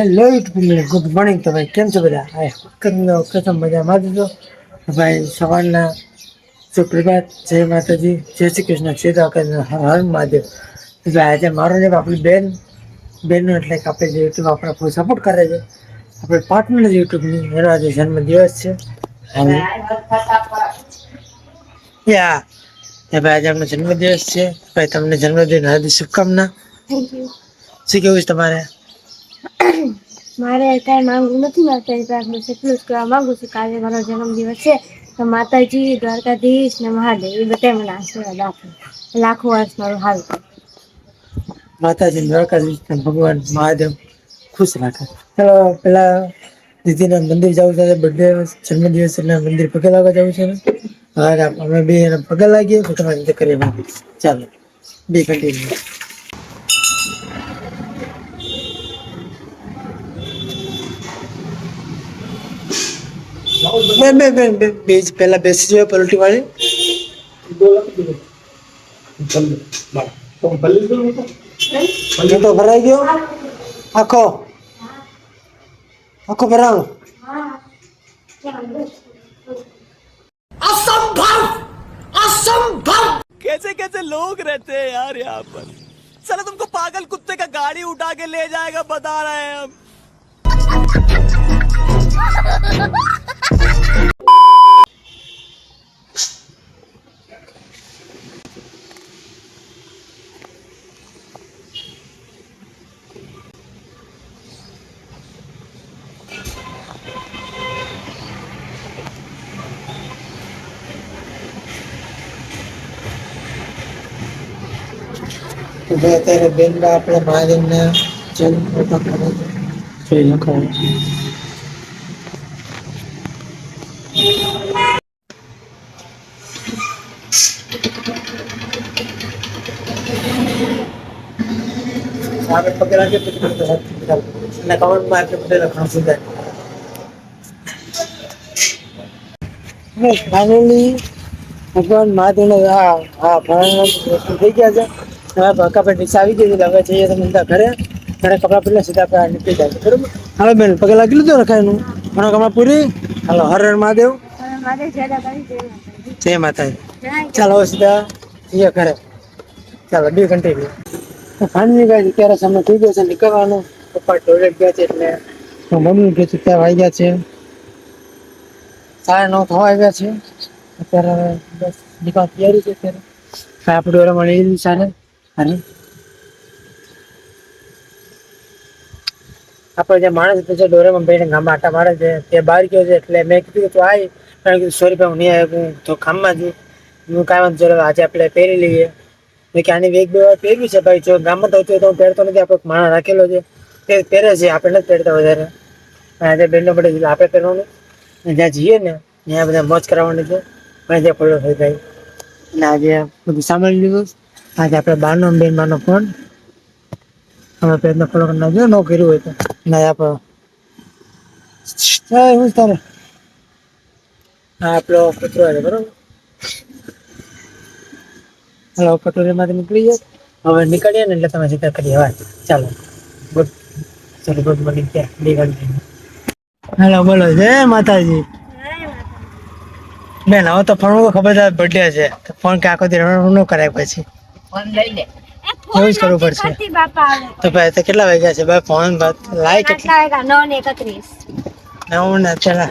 Hello good morning. તો ભાઈ કેમ છો બધા? કસમ મજામાં જ છો ભાઈ. સવારના સુપ્રભાત, જય માતાજી, જય શ્રી કૃષ્ણ, હર મહાદેવ. આજે મારો ને આપણી બેનનું એટલે કે આપણે જે યુટ્યુબ આપણે ફૂલ સપોર્ટ કરે છે, આપણે પાર્ટનર યુટ્યુબની એનો આજે જન્મદિવસ છે. ભાઈ આજે આપણો જન્મદિવસ છે. ભાઈ તમને જન્મદિવસ હાર્દિક શુભકામના. શું કેવું છે તમારે? મારે કઈ માંગવું નથી. માતાજી પ્રાર્થના એટલું જ કરવા માંગુ છું કે આજે મારો જન્મદિવસ છે તો માતાજી, દ્વારકાધીશ ને મહાદેવ એ બધા મને આશીર્વાદ આપે, લાખો વર્ષ મારું હાલ કરે. માતાજી, દ્વારકાધીશ, ભગવાન મહાદેવ ખુશ રાખે. ચાલો પેલા દીદીના મંદિર જવું છે. બર્થડે જન્મદિવસ એટલે મંદિર પગે લાગવા જવું છે ને. અમે બે પગે લાગીએ તો તમારી રીતે કરીએ. ચાલો બે કન્ટિન્યુ. બેન પેલા બેસી જાય પલટી વાળી. તો ભરાઈ ગયો આખો આખો ભરાવો. असंभव असंभव कैसे कैसे लोग रहते हैं यार यहाँ पर। साला तुमको पागल कुत्ते का गाड़ी उठा के ले जाएगा बता रहे हैं हम। અત્યારે બેન આપણે મહાદેવને જન્મ લખાવો. આપણે પગે લાગે પછી અને કમેન્ટમાં આપણે બધા લખવાનું સુધાર. ફાઇનલી ભગવાન મહાદેવને ભણવાનું થઈ ગયા છે. હવે કપડા રિક્ષા આવી ગઈ છે. હવે જઈએ તમે ઘરે કપડા પહેલા સીધા આપણે નીકળી જાય છે. બરોબર. હવે બેન પગે લાગી લીધું રખાયનું મનોકામના પૂરી. હાલો, હર હર મહાદેવ, જય માતાજી. ચાલો હવે સીધા જઈએ ઘરે. ચાલો બે કન્ટિન્યુ. ફાઇનલી ભાઈ અત્યારે સામે થઈ ગયો છે નીકળવાનું. પપ્પા ટોયલેટ ગયા છે એટલે મમ્મી કે ત્યાં વાગ્યા છે 9:30 થવા આવ્યા છે. અત્યારે બસ નીકળવા તૈયારી છે. અત્યારે આપણે ઓલા મળી સાને અને આપણે જે માણસ છે ડોરેમાં બેને ગામમાં આટા મારે છે તે બહાર ગયો છે એટલે મેં કીધું કે તું આવી. કારણ કે સોરી હું નહીં આવ્યો, હું તો કામમાં છું. હું કાંઈ વાંધો ચાલો આજે આપણે પહેરી લઈએ. કે આની એક બે વાર પહેર્યું છે ભાઈ. જો ગામમાં તો તો હું પહેરતો નથી. આપણે માણસ રાખેલો છે તે પહેરે છે, આપણે નથી પહેરતા વધારે. આજે બેનનો પડે આપણે પહેરવાનું. જ્યાં જઈએ ને ત્યાં બધા મોજ કરાવવાની છે. ત્યાં પડ્યો થઈ જાય અને આજે બધું સાંભળી લીધું. આજે આપણે બારનો બેન બારનો ફોન અમે પ્રયત્ન ફોલો કરી નાખ્યો. ન કર્યું હોય તો ના આપણો હું તારે હા આપણો કચરો છે બરોબર. હાલો કટોરીમાંથી નીકળી જાય. હવે નીકળીએ ને એટલે તમે સીધા કરીએ. હવે ચાલો ગુડ. ચાલો ગુડ મોર્નિંગ. ત્યાં હાલો બોલો. જય માતાજી. બેન હવે તો ફોન ખબર છે બર્થડે છે તો ફોન કે આખો દી ન કરાય પછી એવું જ કરવું પડશે. તો ભાઈ તો કેટલા વાગ્યા છે ભાઈ? ફોન લાય કેટલા 9:31 ને ચાલો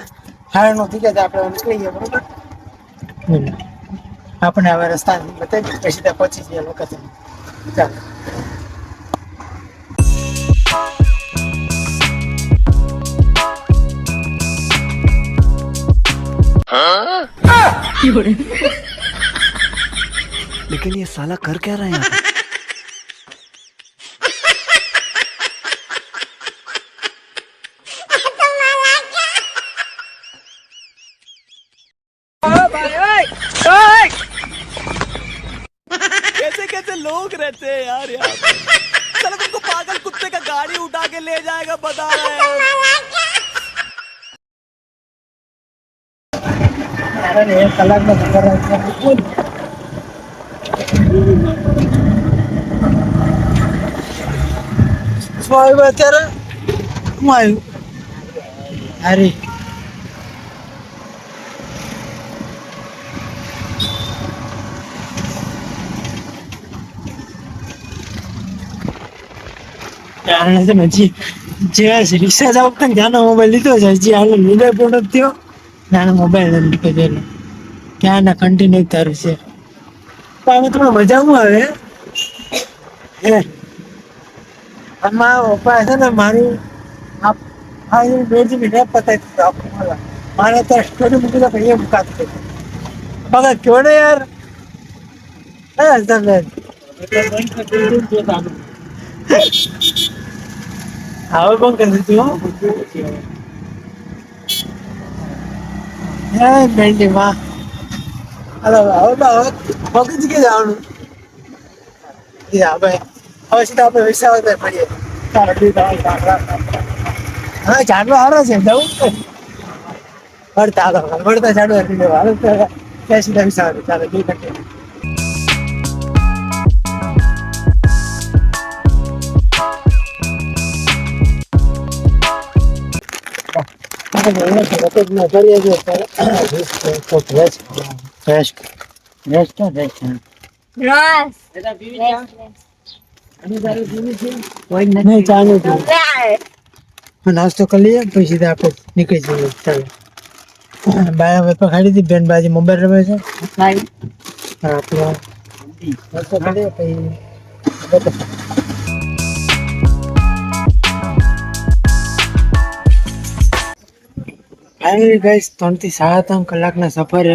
હારે નો થઈ ગયા. આપણે નીકળી ગયા બરોબર. આપણે હવે રસ્તા બતાવી પછી ત્યાં પહોંચી જઈએ લોકેશન. ચાલો लेकिन ये साला कर क्या रहा है यहाँ पे? कैसे कैसे लोग रहते हैं यार यहाँ पे। साला तुमको पागल कुत्ते का गाड़ी उठा के ले जाएगा बता रहे हैं। एक कलाकમાં ખબર છે શું આવ્યું અત્યારે? હું આવ્યું અરે હજી જે રિક્ષા જાવ ને ત્યાંનો મોબાઈલ લીધો છે હજી હાલ લીધો પ્રોડક્ટ થયો ત્યાંનો મોબાઈલ નથી લીધો એટલે ત્યાંના કન્ટિન્યુ તારું છે પણ હવે થોડો મજા શું આવે હે આમાં પપ્પા છે ને મારું આ 1.5 મિનિટ પતાવી દીધું મારે ત્યાં સ્ટોરી મૂકી દો એ મુકાતું પગા કયો ને યાર હા તમે હવે કોણ કરી દીધું હે બેન્ડી માં હવે મગજ કે જવાનું હવે સીધા આપણે વિસાવદર પડીએ હા ચાંદલો સારો છે જવું વળતા ચાંદલો સીધા વિસાવદર ચાલો 2 ઘંટે નાસ્તો કરી લઈએ પછી સીધા આપણે નીકળી જઈએ ચાલો બાયા વેપા ખાડી હતી બેન બાજી મોબાઈલ રમે છે આપણે નાસ્તો કરીએ પછી ફાઇનલી ગાઈસ 3 થી 7 કલાકના સફરે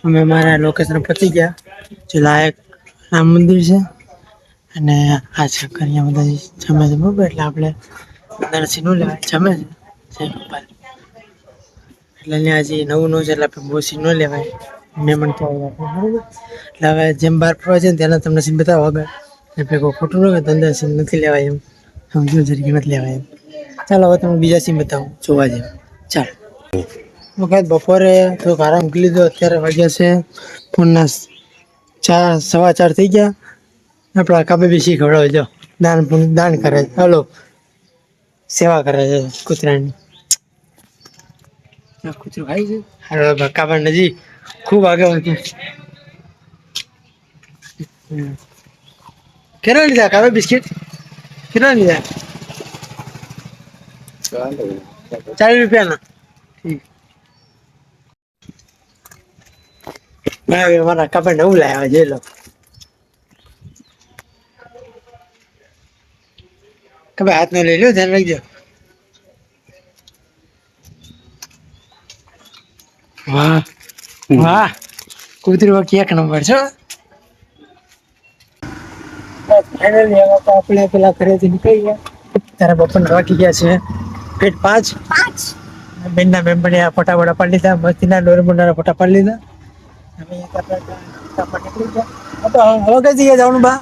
અમે મારા લોકેશન પહોંચી ગયા જે લાયક રામ મંદિર છે અને આ છકરિયા બધા જમે છે બરાબર એટલે આપણે દર્શન નું લેવાય જમે છે એટલે અહીંયા હજી નવું છે એટલે આપણે બહુ સીન ન લેવાય મહેમાન તો આવે બરાબર એટલે હવે જેમ બહાર ફરવા છે ને ત્યાંના તમને સીન બતાવો આગળ એટલે કોઈ ખોટું ન હોય તો અંદર સીન નથી લેવાય એમ સમજો જરી નથી લેવાય એમ ચાલો હવે તમને બીજા સીન બતાવું જોવા જેમ ચાલો વખત બપોરે થોડોક આરામ કરી લીધો અત્યારે વાગ્યા છે પૂરના 4:15 થઈ ગયા આપણા કાબે બી શીખવડાવે જો દાન કરે છે હલો સેવા કરે છે કૂતરાની કૂતરું ખાય છે હારો કાબા નજી ખૂબ આગળ વધ્યું કેટલા લીધા કાબે બિસ્કિટ કેટલા લીધા 40 રૂપિયાના મારા કાપડ નવું લાવ્યા છે લો કબે હાથ નો લઈ લો ધ્યાન રાખજો વાહ વાહ કૂતરી બાકી 1 નંબર છો ફાઇનલી હવે તો આપણે પેલા ઘરેથી નીકળી ગયા ત્યારે બપોરના વાગી ગયા છે પેટ 5 બેનના મેમ્બરે ફોટા પાડી લીધા મસ્તીના ડોરેમોનના ફોટા પાડી લીધા હવે કઈ જગ્યાએ જવાનું બા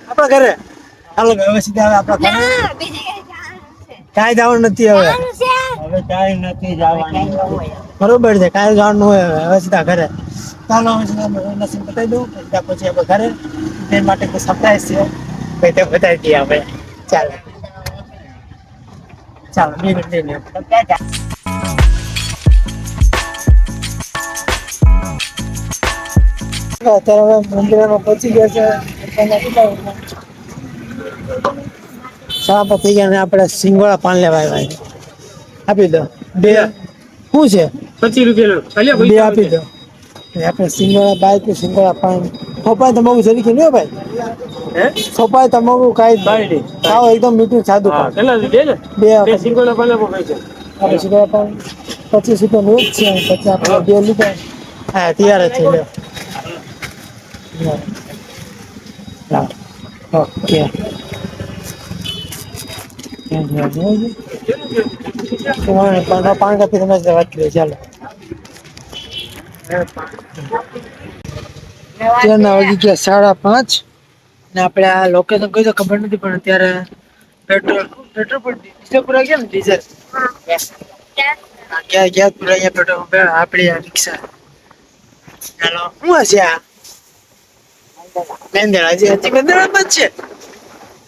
આપણા ઘરે હાલો હવે સીધા આપણા ઘરે કાંઈ જવાનું નથી હવે કાંઈ નથી જવાનું બરોબર છે કાંઈ જવાનું હોય હવે સીધા ઘરે ચાલો હવે સીધા નસીબ બતાવી દઉં પછી આપણે ઘરે તે માટે કોઈ સરપ્રાઈઝ છે ભાઈ તે બતાવી દઈએ આપણે ચાલો 2 મિનિટ લઈને અત્યારે હવે મંદિરમાં પહોંચી ગયા છે સાડા થઈ ગયા ને આપણે સિંગોડા પાન લેવા આવ્યા આપી દો 2 શું છે 25 રૂપિયા 2 આપી દો આપણે સિંગોડા બાઈક સિંગોડા પાન સોપાય તમાકુ જરી કે નહીં ભાઈ સોપાય તમાકુ કાંઈ ખાઓ એકદમ મીઠું સાદું બે સિંગોડા પાન આપણે સિંગોડા પાન 25 રૂપિયાનું જ છે પછી આપણે 2 લીધા હા તૈયાર જ છે ઓકે પાન કાપી તમે વાત કરીએ ચાલો ત્યારના વાગી ગયા 5:30 ને આપણે આ લોકેશન કઈ તો ખબર નથી પણ અત્યારે પેટ્રોલ પર ડીઝલ પૂરા ગયા ને ડીઝલ ગેસ પૂરા અહીંયા પેટ્રોલ આપણી આ રિક્ષા ચાલો શું હશે આ મેંદળ હજી મેંદળ જ છે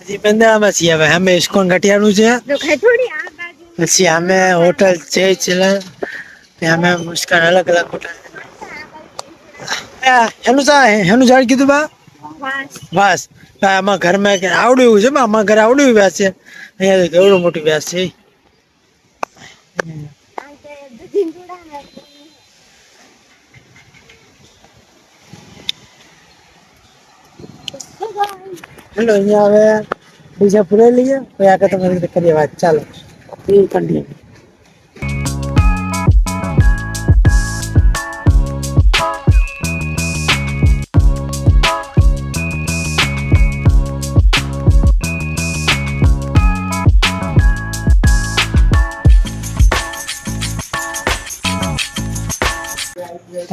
હજી બંધામાં છીએ હવે અમે ઇસ્કોન ઘટિયાનું છે તો ખાઈ થોડી આ બાજુ પછી અમે હોટલ છે ત્યાં અમે મુસ્કાન અલગ અલગ હોટલ એનું ઝાડ કીધું બા વાસ બસ આમાં ઘરમાં આવડું એવું છે અમારા ઘરે આવડું વ્યાસ છે અહીંયા તો કેવડું મોટું વ્યાસ છે આ તે દૂધી જોડા ને હેલો અહીંયા હવે બીજા પૂરે લઈએ પછી આગળ તમારી રીતે કરીએ વાત ચાલો કન્ટિન્યુ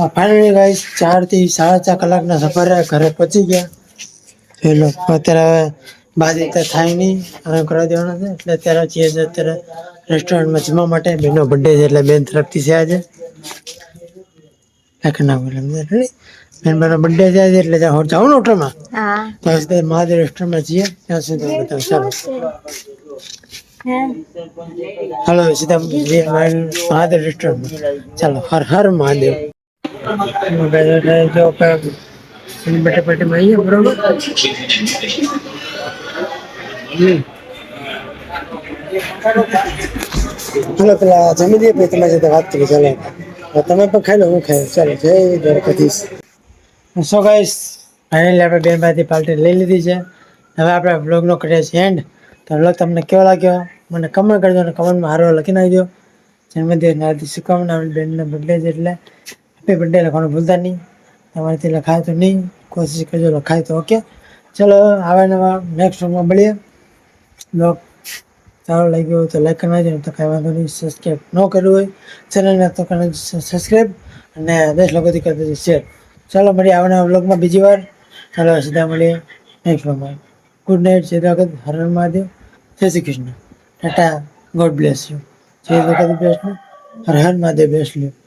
ફાઇનલી ગાઈસ 4 થી 4.5 કલાકના સફરે ઘરે પહોંચી ગયા ચલો અત્યારે હવે બાજી તો થાય નહીં આરામ કરવા દેવાના છે એટલે અત્યારે છીએ છે અત્યારે રેસ્ટોરન્ટમાં જમવા માટે બેનનો બર્થડે છે એટલે બેન તરફથી છે આજે ના બોલે બેન બેનો બર્થડે છે આજે એટલે જાઉં ને હોટલમાં હા ત્યાં સુધી મહાદેવ રેસ્ટોરન્ટમાં જઈએ ત્યાં સુધી બતાવું ચાલો હે હાલો સીધા મહાદેવ રેસ્ટોરન્ટમાં ચાલો હર હર મહાદેવ જો બેઠે પેટીમાં આવીએ બરોબર ચાલો પેલા જમી દઈએ પછી તમારી સાથે વાત કરીએ ચાલો તમે પણ ખાઈ લો હું ખાઈ ચાલો જય દ્વારકાધીશ સો ગાઈસ ફાઇનલી આપણે બેનમાંથી પાર્ટી લઈ લીધી છે હવે આપણે બ્લોગનો કરીએ છીએ એન્ડ તો બ્લોગ તમને કેવો લાગ્યો મને કમેન્ટ કરજો અને કમેન્ટમાં હારો લખી નાખજો જન્મદિવસ હાર્દિક શુભકામના બેનનો બર્થડે છે એટલે હેપી બર્થડે લખવાનું ભૂલતા નહીં તમારાથી લખાય તો નહીં કોશિશ કરજો લખાય તો ઓકે ચલો આવા નવા નેક્સ્ટ વ્લોગમાં મળીએ બ્લોગ સારો લાગ્યો હોય તો લાઈક કરી નાખજો તો કાંઈ વાંધો નહીં સબસ્ક્રાઈબ ન કર્યું હોય ચેનલને તો કરી સબસ્ક્રાઈબ અને 10 લોકોથી કરી દેજો શેર ચાલો મળીએ આવવાના વ્લોગમાં બીજી વાર ચાલો સીધા મળીએ નેક્સ્ટ વ્લોગમાં ગુડ નાઇટ જય દ્વારકાધીશ હર હર મહાદેવ જય Shri Krishna Tata God bless you જય દ્વારકાધીશ હર હર મહાદેવ બ્લેસ યુ